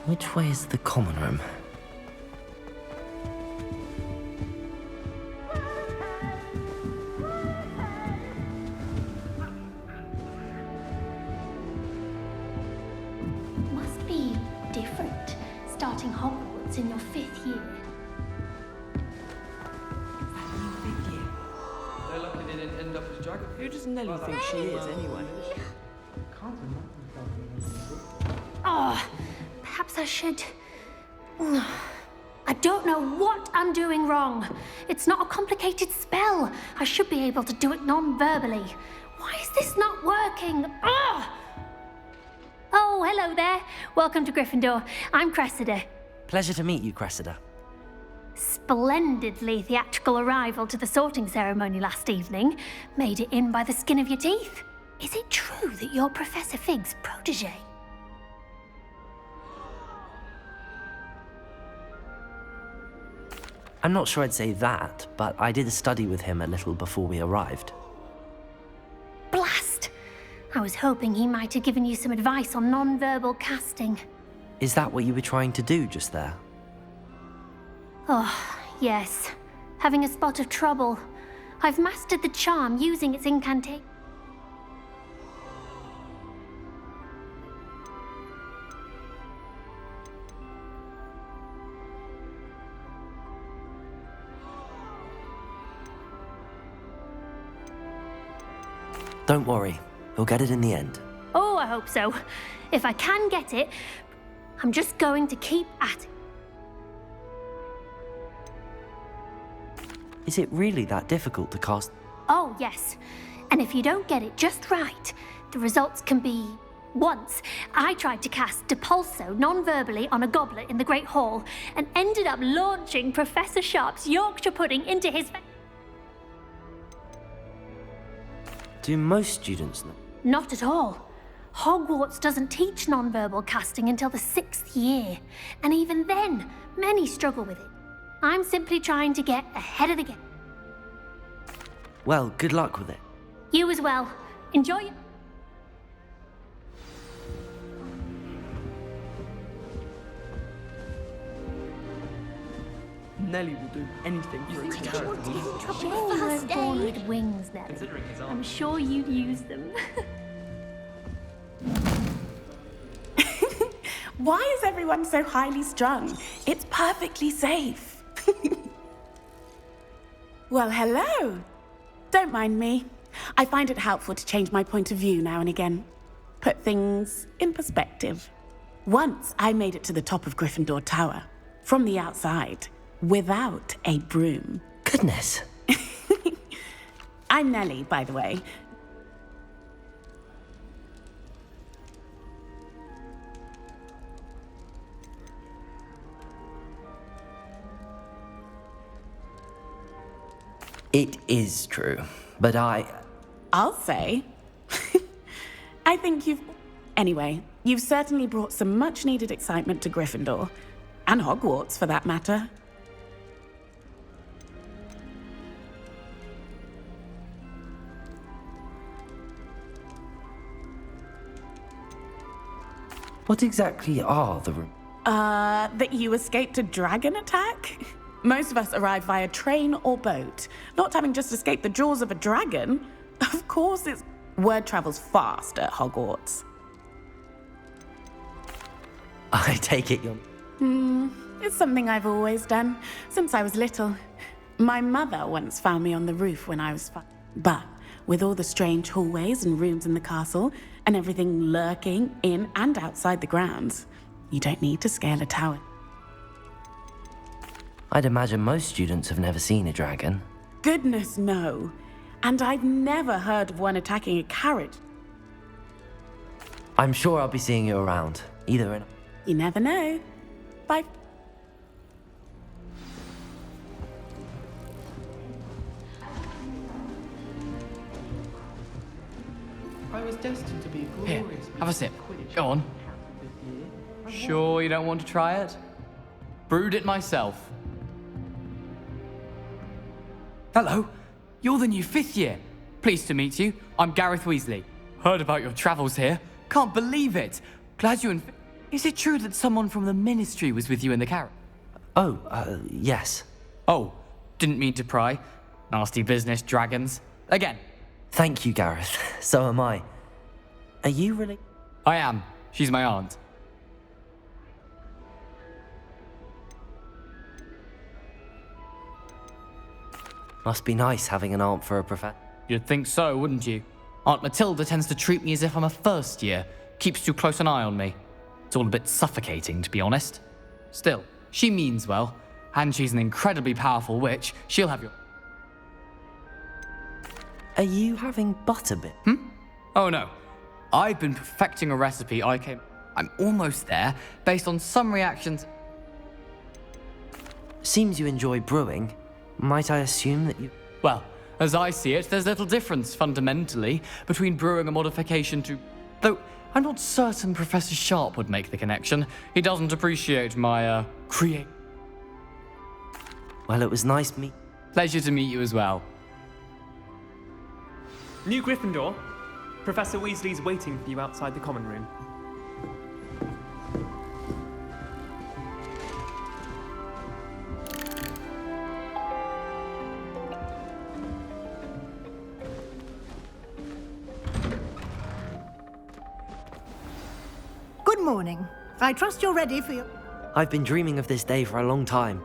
Which way is the common room? Must be different, starting Hogwarts in your 5th year. They're lucky they didn't end up as dragon. Who does Nelly think she is, anyway? Oh, perhaps I should... I don't know what I'm doing wrong. It's not a complicated spell. I should be able to do it non-verbally. Why is this not working? Ugh! Oh, hello there. Welcome to Gryffindor. I'm Cressida. Pleasure to meet you, Cressida. Splendidly theatrical arrival to the sorting ceremony last evening. Made it in by the skin of your teeth. Is it true that you're Professor Fig's protege? I'm not sure I'd say that, but I did study with him a little before we arrived. Blast! I was hoping he might have given you some advice on non-verbal casting. Is that what you were trying to do just there? Oh, yes. Having a spot of trouble. I've mastered the charm using its incantation. Don't worry, you'll get it in the end. Oh, I hope so. If I can get it, I'm just going to keep at it. Is it really that difficult to cast? Oh, yes. And if you don't get it just right, the results can be... Once, I tried to cast Depulso non-verbally on a goblet in the Great Hall and ended up launching Professor Sharp's Yorkshire pudding into his face. Do most students know? Not at all. Hogwarts doesn't teach non-verbal casting until the 6th year. And even then, many struggle with it. I'm simply trying to get ahead of the game. Well, good luck with it. You as well. Enjoy it. Nelly will do anything for its character. Oh, those born with wings, Nelly. I'm sure you'd use them. Why is everyone so highly strung? It's perfectly safe. Well, hello. Don't mind me. I find it helpful to change my point of view now and again. Put things in perspective. Once I made it to the top of Gryffindor Tower, from the outside, without a broom. Goodness. I'm Nelly, by the way. It is true, but I'll say. I think you've... Anyway, you've certainly brought some much-needed excitement to Gryffindor. And Hogwarts, for that matter. What exactly are the... That you escaped a dragon attack? Most of us arrive via train or boat, not having just escaped the jaws of a dragon. Of course, it's... Word travels fast at Hogwarts. I take it you're... It's something I've always done, since I was little. My mother once found me on the roof when I was 5. But with all the strange hallways and rooms in the castle, and everything lurking in and outside the grounds, you don't need to scale a tower. I'd imagine most students have never seen a dragon. Goodness, no. And I've never heard of one attacking a carriage. I'm sure I'll be seeing you around, either in... You never know. Bye. I was destined to be a Here, glorious have a sip. Quidditch Go on. champion. Sure you don't want to try it? Brewed it myself. Hello, you're the new 5th year. Pleased to meet you. I'm Gareth Weasley. Heard about your travels here. Can't believe it. Glad you and... Is it true that someone from the Ministry was with you in the carriage? Oh, yes. Oh, didn't mean to pry. Nasty business, dragons. Again. Thank you, Gareth. So am I. Are you really? I am. She's my aunt. Must be nice having an aunt for a professor. You'd think so, wouldn't you? Aunt Matilda tends to treat me as if I'm a first year. Keeps too close an eye on me. It's all a bit suffocating, to be honest. Still, she means well. And she's an incredibly powerful witch. She'll have your... Are you having butterbit? Oh no. I've been perfecting a recipe I'm almost there, based on some reactions... Seems you enjoy brewing. Might I assume that you... Well, as I see it, there's little difference, fundamentally, between brewing a modification to... Though, I'm not certain Professor Sharp would make the connection. He doesn't appreciate my, Well, it was nice meet... Pleasure to meet you as well. New Gryffindor. Professor Weasley's waiting for you outside the common room. Good morning. I trust you're ready for your... I've been dreaming of this day for a long time.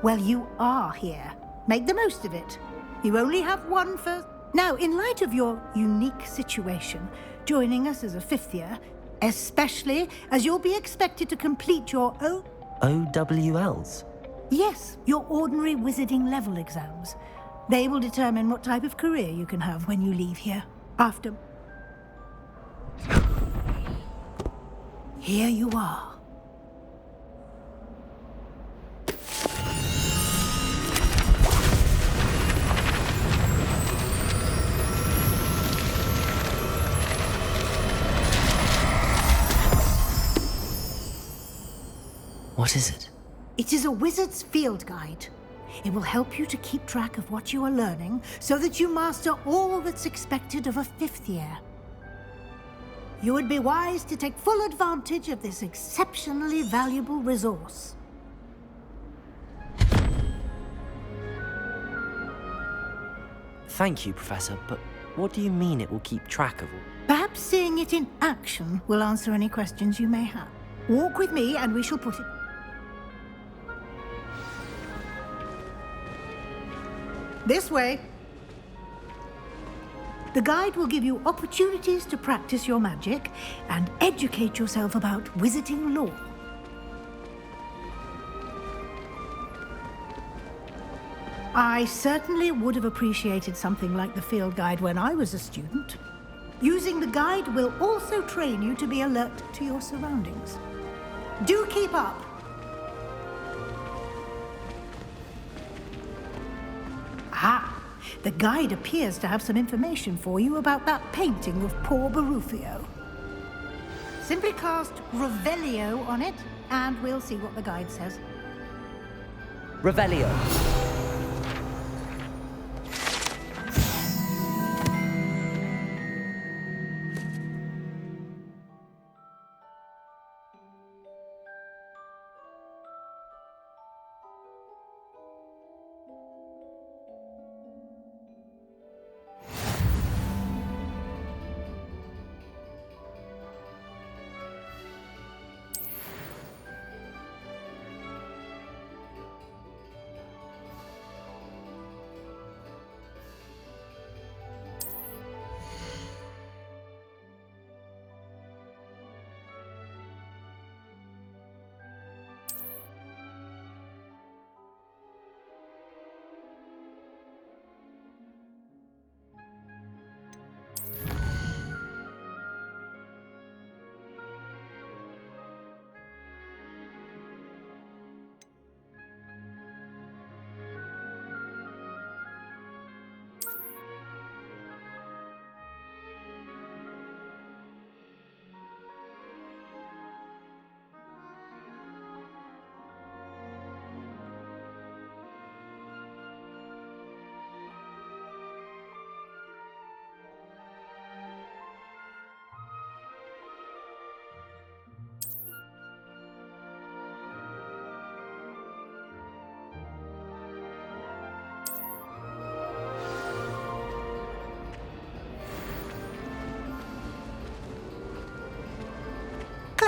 Well, you are here. Make the most of it. You only have one first... Now, in light of your unique situation, joining us as a fifth year, especially as you'll be expected to complete your own... OWLs? Yes, your ordinary wizarding level exams. They will determine what type of career you can have when you leave here. After... Here you are. What is it? It is a wizard's field guide. It will help you to keep track of what you are learning so that you master all that's expected of a fifth year. You would be wise to take full advantage of this exceptionally valuable resource. Thank you, Professor, but what do you mean it will keep track of all? Perhaps seeing it in action will answer any questions you may have. Walk with me and we shall put it... This way. The guide will give you opportunities to practice your magic and educate yourself about wizarding lore. I certainly would have appreciated something like the field guide when I was a student. Using the guide will also train you to be alert to your surroundings. Do keep up. Ah, the guide appears to have some information for you about that painting of poor Barufio. Simply cast Revelio on it, and we'll see what the guide says. Revelio.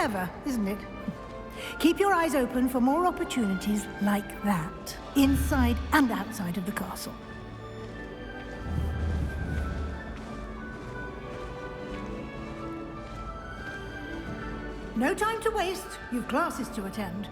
clever, isn't it? Keep your eyes open for more opportunities like that, inside and outside of the castle. No time to waste. You've classes to attend.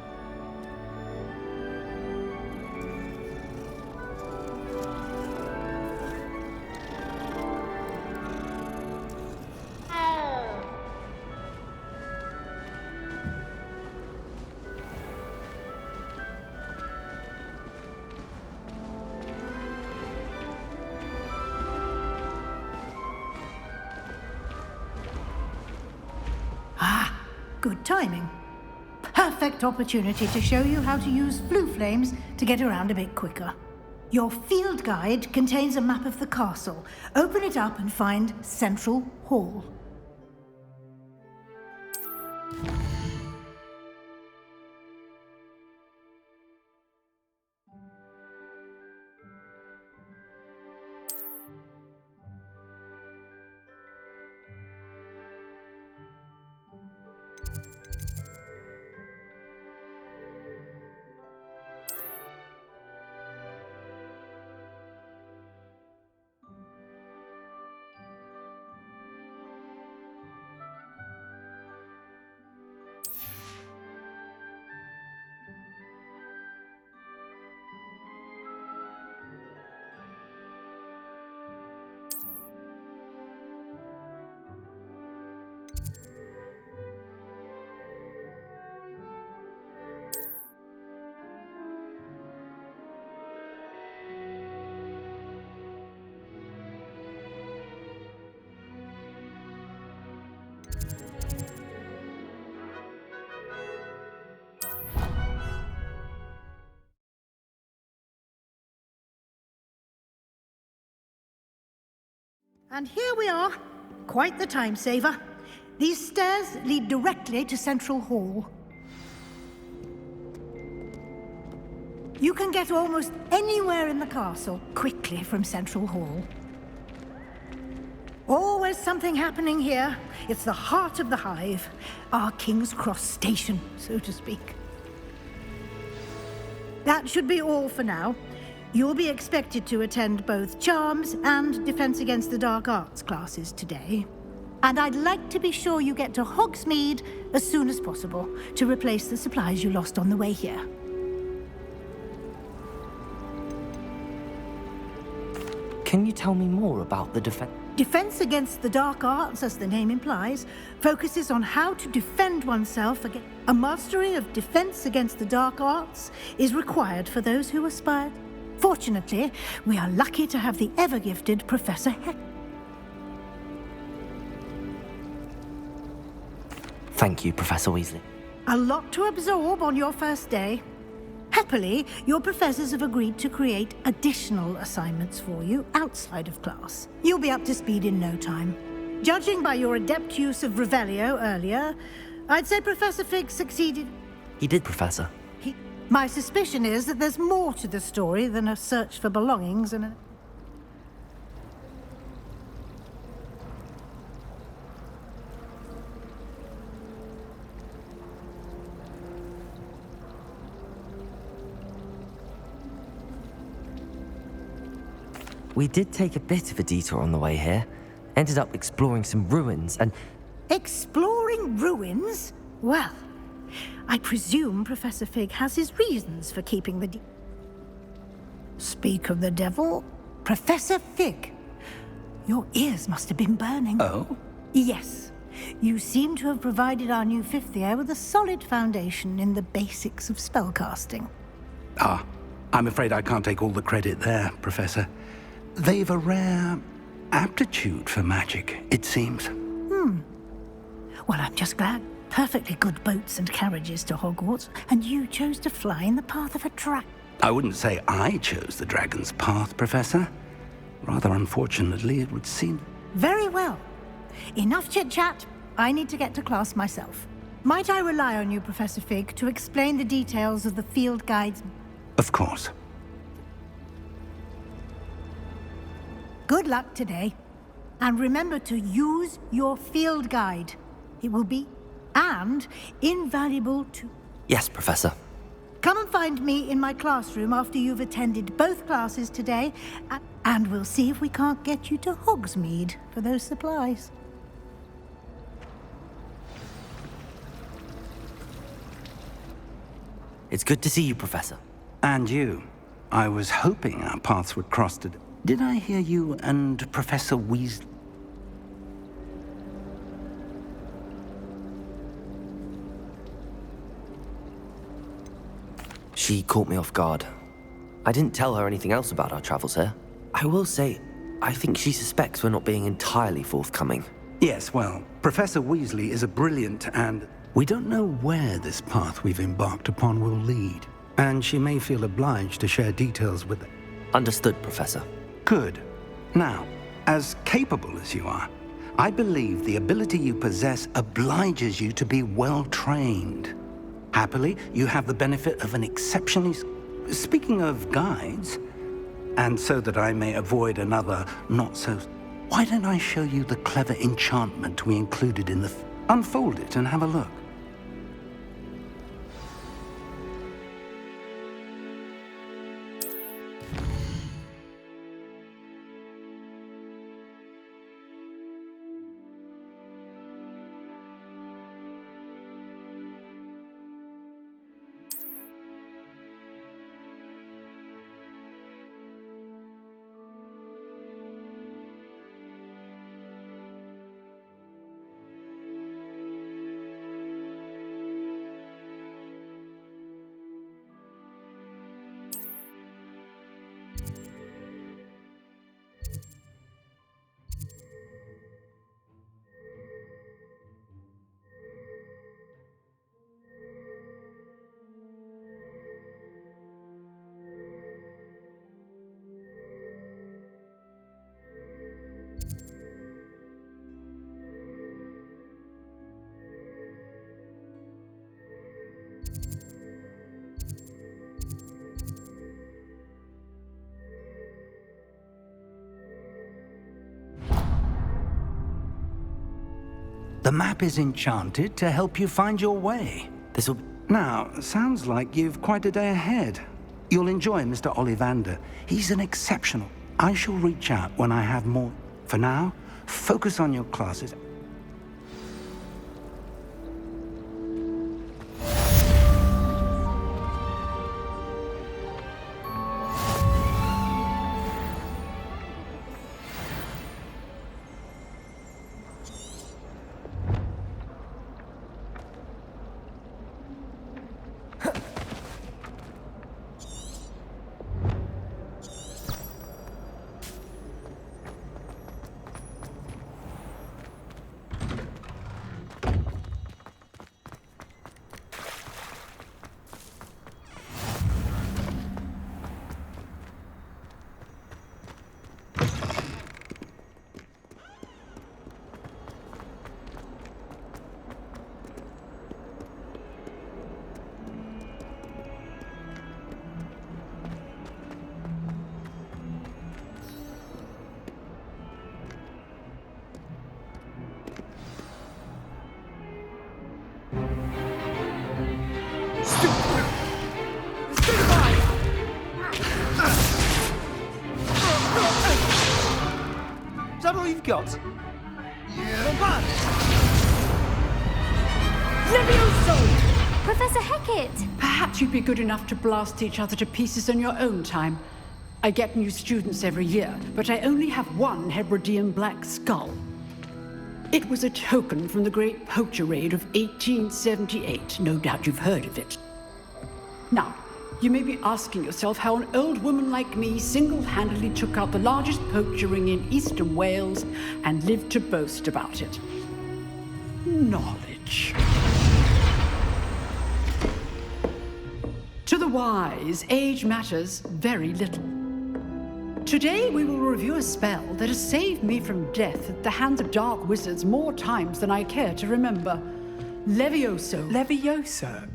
Good timing. Perfect opportunity to show you how to use flue flames to get around a bit quicker. Your field guide contains a map of the castle. Open it up and find Central Hall. And here we are. Quite the time saver. These stairs lead directly to Central Hall. You can get almost anywhere in the castle quickly from Central Hall. Always something happening here. It's the heart of the hive. Our King's Cross station, so to speak. That should be all for now. You'll be expected to attend both Charms and Defense Against the Dark Arts classes today. And I'd like to be sure you get to Hogsmeade as soon as possible to replace the supplies you lost on the way here. Can you tell me more about the defense? Defense Against the Dark Arts, as the name implies, focuses on how to defend oneself against... A mastery of Defense Against the Dark Arts is required for those who aspire. Fortunately, we are lucky to have the ever-gifted Professor Heck. Thank you, Professor Weasley. A lot to absorb on your first day. Happily, your professors have agreed to create additional assignments for you outside of class. You'll be up to speed in no time. Judging by your adept use of Revelio earlier, I'd say Professor Fig succeeded. He did, Professor. My suspicion is that there's more to the story than a search for belongings and a... We did take a bit of a detour on the way here. Ended up exploring some ruins and... Exploring ruins? Well, I presume Professor Fig has his reasons for keeping the... Speak of the devil, Professor Fig. Your ears must have been burning. Oh? Yes. You seem to have provided our new fifth year with a solid foundation in the basics of spellcasting. Ah, I'm afraid I can't take all the credit there, Professor. They've a rare aptitude for magic, it seems. Well, I'm just glad. Perfectly good boats and carriages to Hogwarts, and you chose to fly in the path of a dragon. I wouldn't say I chose the dragon's path, Professor. Rather unfortunately, it would seem... Very well. Enough chit-chat. I need to get to class myself. Might I rely on you, Professor Fig, to explain the details of the field guides? Of course. Good luck today. And remember to use your field guide. It will be and invaluable to... Yes, Professor. Come and find me in my classroom after you've attended both classes today, and we'll see if we can't get you to Hogsmeade for those supplies. It's good to see you, Professor. And you. I was hoping our paths would cross today. Did I hear you and Professor Weasley? She caught me off guard. I didn't tell her anything else about our travels here. I will say, I think she suspects we're not being entirely forthcoming. Yes, well, Professor Weasley is a brilliant and... We don't know where this path we've embarked upon will lead, and she may feel obliged to share details with... Understood, Professor. Good. Now, as capable as you are, I believe the ability you possess obliges you to be well-trained. Happily, you have the benefit of an exceptionally... Speaking of guides, and so that I may avoid another not-so... Why don't I show you the clever enchantment we included in the... Unfold it and have a look. The map is enchanted to help you find your way. This'll... Now, sounds like you've quite a day ahead. You'll enjoy Mr. Ollivander. He's an exceptional. I shall reach out when I have more. For now, focus on your classes. Is that all you've got? Yeah. Levioso! Professor Hecat! Perhaps you'd be good enough to blast each other to pieces on your own time. I get new students every year, but I only have one Hebridean black skull. It was a token from the Great Poacher Raid of 1878. No doubt you've heard of it. Now, you may be asking yourself how an old woman like me single-handedly took out the largest poacher ring in eastern Wales and lived to boast about it. Knowledge. To the wise, age matters very little. Today we will review a spell that has saved me from death at the hands of dark wizards more times than I care to remember. Levioso. Levioso?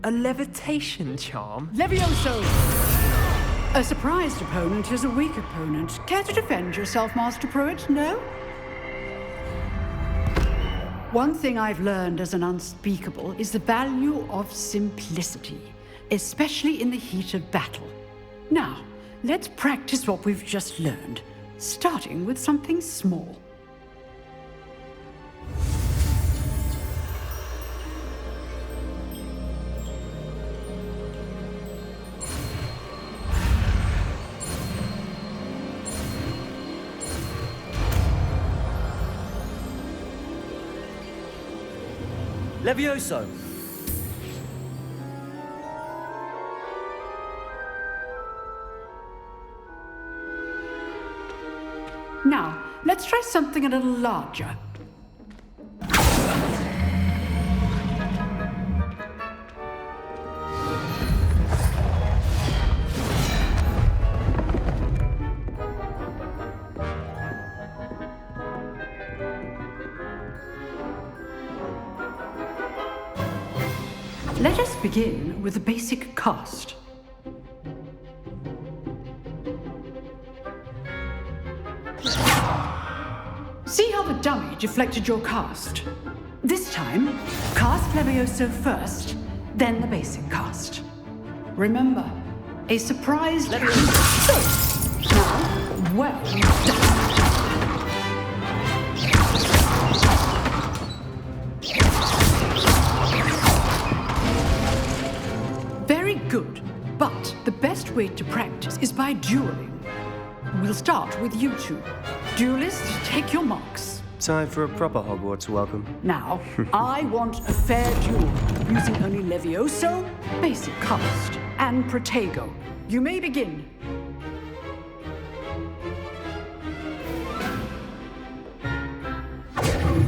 A levitation charm? Levioso! A surprised opponent is a weak opponent. Care to defend yourself, Master Pruitt? No? One thing I've learned as an unspeakable is the value of simplicity, especially in the heat of battle. Now, let's practice what we've just learned, starting with something small. Levioso! Now, let's try something a little larger. Let us begin with the basic cast. See how the dummy deflected your cast? This time, cast Levioso first, then the basic cast. Remember, a surprise Levioso. Now, well done. Very good, but the best way to practice is by dueling. We'll start with you two. Duelists, take your marks. Time for a proper Hogwarts welcome. Now, I want a fair duel, using only Levioso, basic cast, and Protego. You may begin.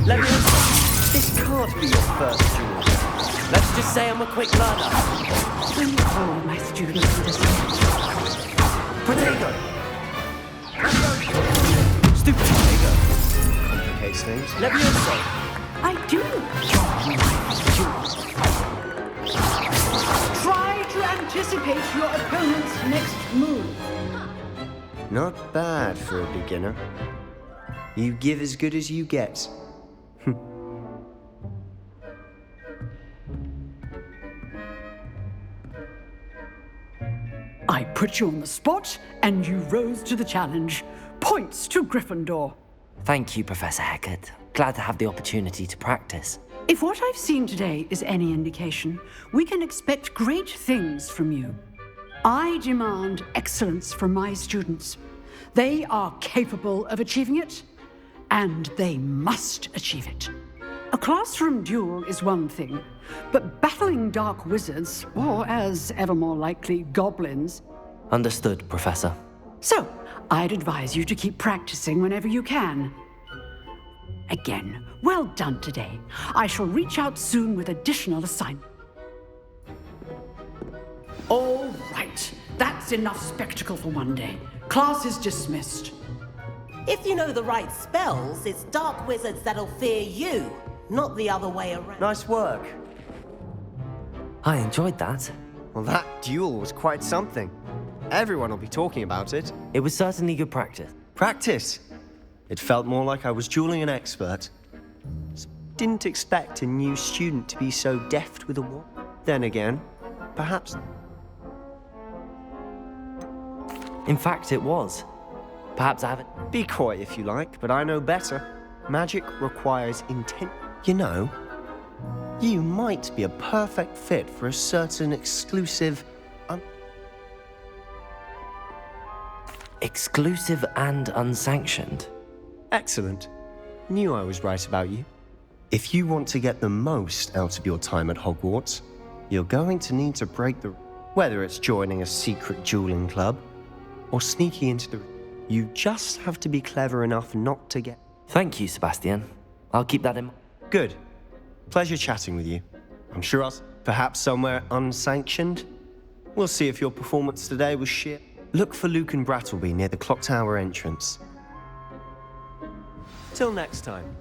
Levioso, this can't be your first duel. Let's just say I'm a quick learner. Bring all my students to this one. Protego! Stupid Protego. Complicates things. Levioso! I do enjoy duels. Try to anticipate your opponent's next move. Not bad for a beginner. You give as good as you get. I put you on the spot, and you rose to the challenge. Points to Gryffindor. Thank you, Professor Hecat. Glad to have the opportunity to practice. If what I've seen today is any indication, we can expect great things from you. I demand excellence from my students. They are capable of achieving it, and they must achieve it. A classroom duel is one thing, but battling dark wizards, or as ever more likely, goblins... Understood, Professor. So, I'd advise you to keep practicing whenever you can. Again, well done today. I shall reach out soon with additional assignments. All right, that's enough spectacle for one day. Class is dismissed. If you know the right spells, it's dark wizards that'll fear you, not the other way around. Nice work. I enjoyed that. Well, that duel was quite something. Everyone will be talking about it. It was certainly good practice. Practice? It felt more like I was dueling an expert. Didn't expect a new student to be so deft with a wand. Then again, perhaps... In fact, it was. Perhaps I haven't... Be coy if you like, but I know better. Magic requires intent. You know, you might be a perfect fit for a certain exclusive... Exclusive and unsanctioned. Excellent. Knew I was right about you. If you want to get the most out of your time at Hogwarts, you're going to need to break the... Whether it's joining a secret dueling club or sneaking into the... You just have to be clever enough not to get... Thank you, Sebastian. I'll keep that in mind. Good. Pleasure chatting with you. I'm sure I'll... Perhaps somewhere unsanctioned? We'll see if your performance today was sheer... Look for Luke and Brattleby near the clock tower entrance. Till next time.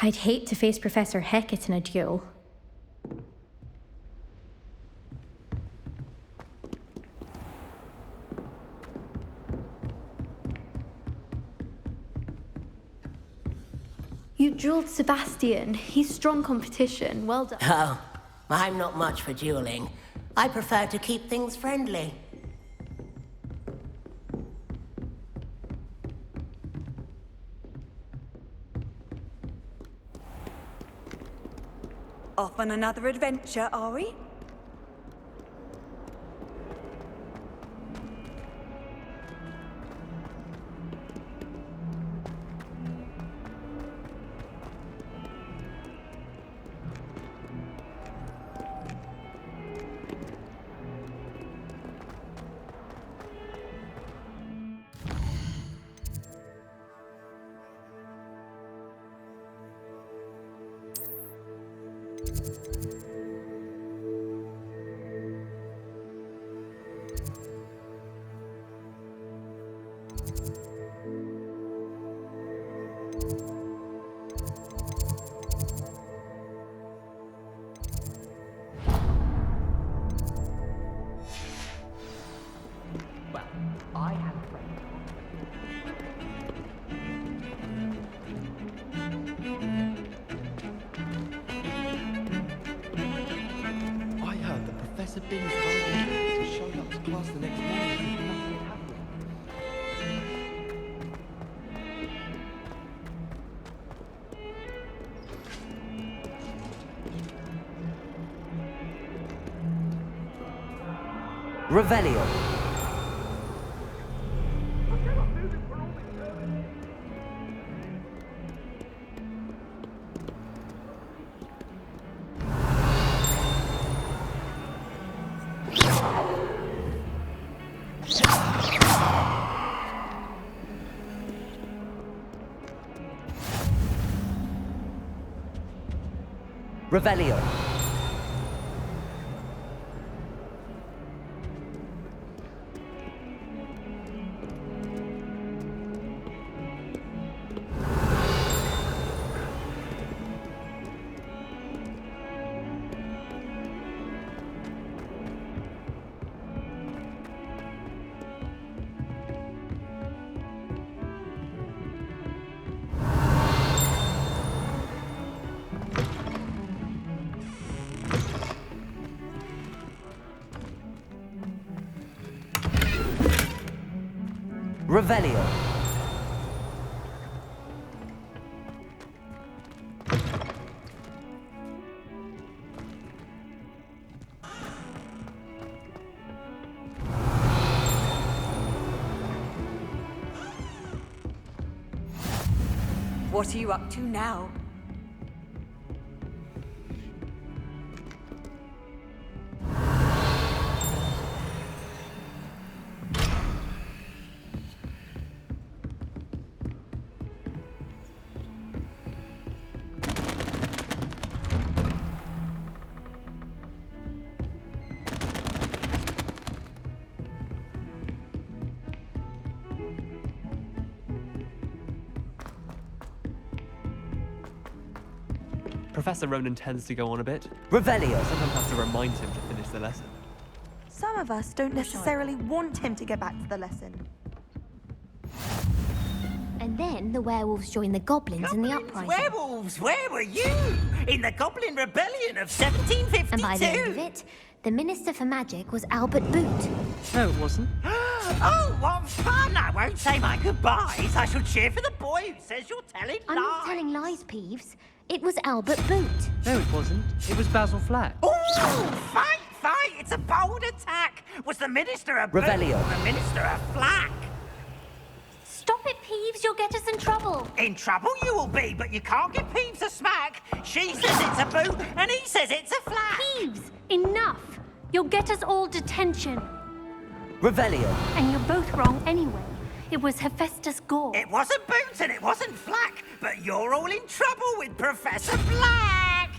I'd hate to face Professor Hecat in a duel. You dueled Sebastian. He's strong competition. Well done. Oh, I'm not much for dueling. I prefer to keep things friendly. Off on another adventure, are we? Revelio. Revelio. Revelio. What are you up to now? Professor Ronan tends to go on a bit. Revelio. I sometimes have to remind him to finish the lesson. Some of us don't necessarily want him to get back to the lesson. And then the werewolves joined the goblins in the uprising. Werewolves, where were you? In the Goblin Rebellion of 1752? And by the end of it, the Minister for Magic was Albert Boot. No, it wasn't. Oh, what fun! I won't say my goodbyes. I shall cheer for the boy who says you're telling lies. I'm not telling lies, Peeves. It was Albert Boot. No, it wasn't. It was Basil Flack. Oh, fight! It's a bold attack. Was the Minister a Boot Revelio. or the Minister a Flack? Stop it, Peeves. You'll get us in trouble. In trouble you will be, but you can't give Peeves a smack. She says it's a boot, and he says it's a flack. Peeves, enough. You'll get us all detention. Revelio. And you're both wrong anyway. It was Hephaestus Gore. It wasn't Boot and it wasn't Flack, but you're all in trouble with Professor Black.